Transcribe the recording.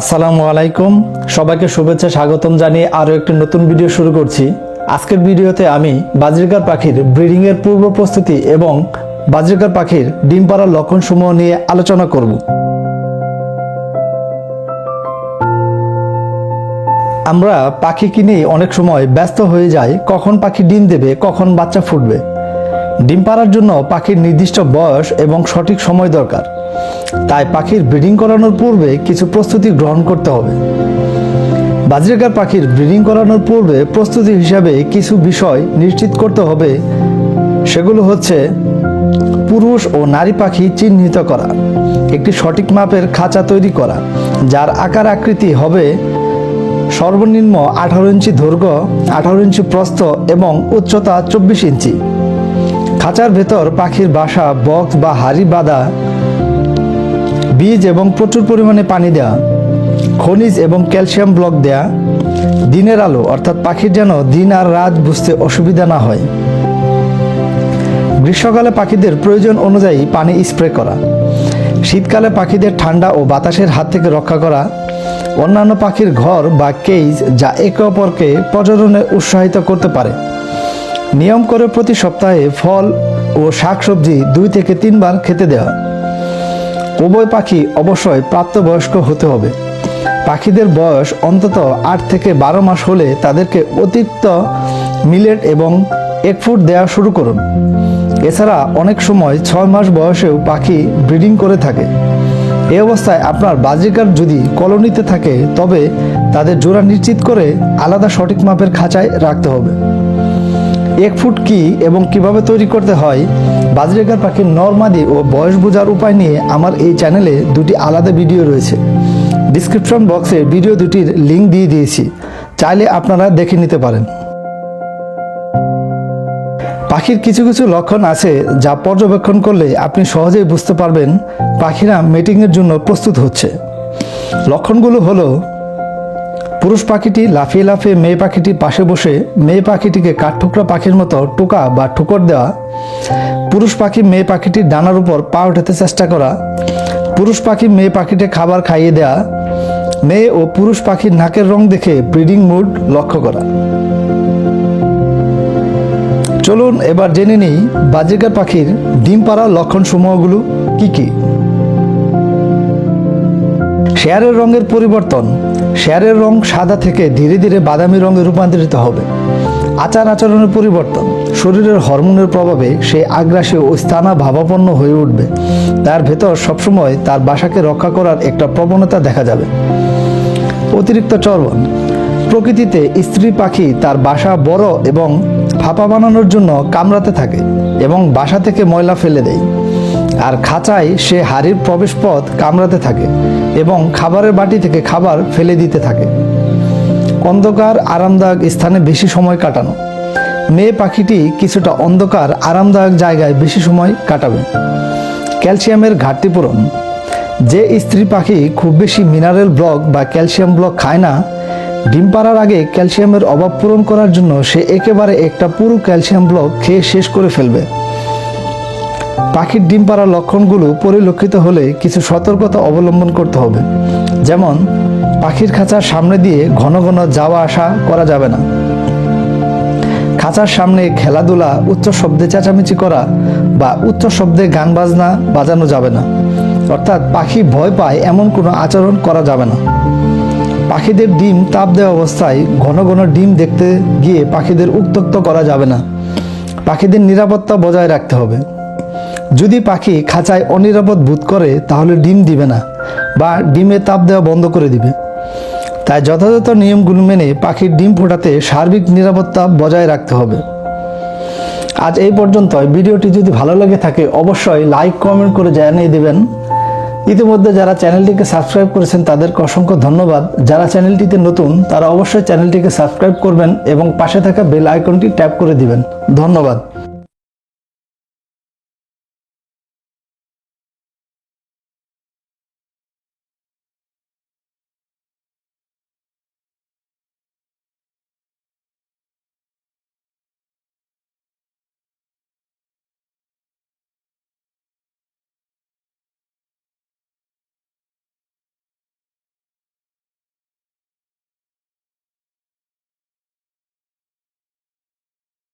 আসসালামু আলাইকুম, সবাইকে শুভেচ্ছা স্বাগতম জানিয়ে আরও একটি নতুন ভিডিও শুরু করছি। আজকের ভিডিওতে আমি বাজরিকার পাখির ব্রিডিংয়ের পূর্ব প্রস্তুতি এবং বাজরিকার পাখির ডিম পাড়ার লক্ষণসমূহ নিয়ে আলোচনা করব। আমরা পাখি কিনে অনেক সময় ব্যস্ত হয়ে যাই, কখন পাখি ডিম দেবে, কখন বাচ্চা ফুটবে। ডিম পাড়ার জন্য পাখির নির্দিষ্ট বয়স এবং সঠিক সময় দরকার, তাই পাখির ব্রিডিং করানোর পূর্বে কিছু প্রস্তুতি গ্রহণ করতে হবে। বাজরিকার পাখির ব্রিডিং করানোর পূর্বে প্রস্তুতি হিসাবে কিছু বিষয় নিশ্চিত করতে হবে। সেগুলো হচ্ছে পুরুষ ও নারী পাখি চিহ্নিত করা, একটি সঠিক মাপের খাঁচা তৈরি করা যার আকার আকৃতি হবে সর্বনিম্ন 18 ইঞ্চি দৈর্ঘ্য, 18 ইঞ্চি প্রস্থ এবং উচ্চতা 24 ইঞ্চি। খাঁচার ভেতর পাখির বাসা বক্স বা হাড়ি বাঁধা, বীজ এবং প্রচুর পরিমাণে পানি দেওয়া, খনিজ এবং ক্যালসিয়াম ব্লক দেয়া, দিনের আলো অর্থাৎ পাখির যেন দিন আর রাত বুঝতে অসুবিধা না হয়। গ্রীষ্মকালে পাখিদের প্রয়োজন অনুযায়ী পানি স্প্রে করা, শীতকালে পাখিদের ঠান্ডা ও বাতাসের হাত থেকে রক্ষা করা, অন্যান্য পাখির ঘর বা কেজ যা একে অপরকে প্রজননে উৎসাহিত করতে পারে। নিয়ম করে প্রতি সপ্তাহে ফল ও শাকসবজি 2 থেকে 3 বার খেতে দেওয়া। উভয় পাখি অবশ্যই প্রাপ্তবয়স্ক হতে হবে। পাখিদের বয়স অন্তত 8 থেকে 12 মাস হলে তাদেরকে অতিরিক্ত মিলেট এবং এগ ফুড দেওয়া শুরু করুন। এছাড়া অনেক সময় 6 মাস বয়সেও পাখি ব্রিডিং করে থাকে। এই অবস্থায় আপনার বাজরিকার যদি কলোনিতে থাকে তবে তাদের জোড়া নিশ্চিত করে আলাদা সঠিক মাপের খাঁচায় রাখতে হবে। এগ ফুড কি এবং কিভাবে তৈরি করতে হয়, বাজরিকার পাখির নরমাদি ও বয়স বোঝার উপায় নিয়ে আমার এই চ্যানেলে 2টি আলাদা ভিডিও রয়েছে। ডিসক্রিপশন বক্সে ভিডিও দুটির লিঙ্ক দিয়ে দিয়েছি, চাইলে আপনারা দেখে নিতে পারেন। পাখির কিছু কিছু লক্ষণ আছে যা পর্যবেক্ষণ করলে আপনি সহজেই বুঝতে পারবেন পাখিরা মেটিংয়ের জন্য প্রস্তুত হচ্ছে। লক্ষণগুলো হলো: পুরুষ পাখিটি লাফিয়ে লাফিয়ে মেয়ে পাখিটির পাশে বসে মেয়ে পাখিটিকে কাঠঠোকরা পাখির মতো টোকা বা ঠোকর দেওয়া, পুরুষ পাখি মেয়ে পাখিটির ডানার উপর পা উঠাতে চেষ্টা করা, পুরুষ পাখি মেয়ে পাখিকে খাবার খাইয়ে দেওয়া, মেয়ে ও পুরুষ পাখির নাকের রং দেখে ব্রিডিং মুড লক্ষ্য করা। চলুন এবার জেনে নিই বাজরিকার পাখির ডিম পাড়ার লক্ষণ সমূহগুলো কি কি। শেয়ারের রঙের পরিবর্তন, শেয়ারের রং সাদা থেকে ধীরে ধীরে বাদামি রঙে রূপান্তরিত হবে। আচার আচরণের পরিবর্তন, শরীরের হরমোনের প্রভাবে সে আগ্রাসী ও স্থানা ভাবাপন্ন হয়ে উঠবে। তার ভেতর সবসময় তার বাসাকে রক্ষা করার একটা প্রবণতা দেখা যাবে। অতিরিক্ত চর্বণ, প্রকৃতিতে স্ত্রী পাখি তার বাসা বড় এবং ফাঁপা বানানোর জন্য কামড়াতে থাকে এবং বাসা থেকে ময়লা ফেলে দেয়, আর খাঁচায় সে হাড়ির প্রবেশপথ কামড়াতে থাকে এবং খাবারের বাটি থেকে খাবার ফেলে দিতে থাকে। অন্ধকার আরামদায়ক স্থানে বেশি সময় কাটানো, মেয়ে পাখিটি কিছুটা অন্ধকার আরামদায়ক জায়গায় বেশি সময় কাটাবে। ক্যালসিয়ামের ঘাটতি পূরণ, যে স্ত্রী পাখি খুব বেশি মিনারেল ব্লক বা ক্যালসিয়াম ব্লক খায় না, ডিম পাড়ার আগে ক্যালসিয়ামের অভাব পূরণ করার জন্য সে একেবারে একটা পুরো ক্যালসিয়াম ব্লক খেয়ে শেষ করে ফেলবে। পাখির ডিম পাড়ার লক্ষণগুলো পরিলক্ষিত হলে কিছু সতর্কতা অবলম্বন করতে হবে। যেমন, পাখির খাঁচার সামনে দিয়ে ঘন ঘন যাওয়া আসা করা যাবে না। খাঁচার সামনে খেলাধুলা, উচ্চ শব্দে চেঁচামেচি করা বা উচ্চ শব্দে গান বাজনা বাজানো যাবে না। অর্থাৎ পাখি ভয় পায় এমন কোনো আচরণ করা যাবে না। পাখিদের ডিম তাপ দেওয়া অবস্থায় ঘন ঘন ডিম দেখতে গিয়ে পাখিদের উত্ত্যক্ত করা যাবে না। পাখিদের নিরাপত্তা বজায় রাখতে হবে। যদি পাখি খাঁচায় অনিরাপদ বোধ করে তাহলে ডিম দিবে না বা ডিমে তাপ দেওয়া বন্ধ করে দিবে। তাই যথাযথ নিয়মগুলো মেনে পাখির ডিম ফোটাতে সার্বিক নিরাপত্তা বজায় রাখতে হবে। আজ এই পর্যন্তই। ভিডিওটি যদি ভালো লেগে থাকে অবশ্যই লাইক কমেন্ট করে জানিয়ে দেবেন। ইতিমধ্যে যারা চ্যানেলটিকে সাবস্ক্রাইব করেছেন তাদেরকে অসংখ্য ধন্যবাদ। যারা চ্যানেলটিতে নতুন তারা অবশ্যই চ্যানেলটিকে সাবস্ক্রাইব করবেন এবং পাশে থাকা বেল আইকনটি ট্যাপ করে দিবেন। ধন্যবাদ।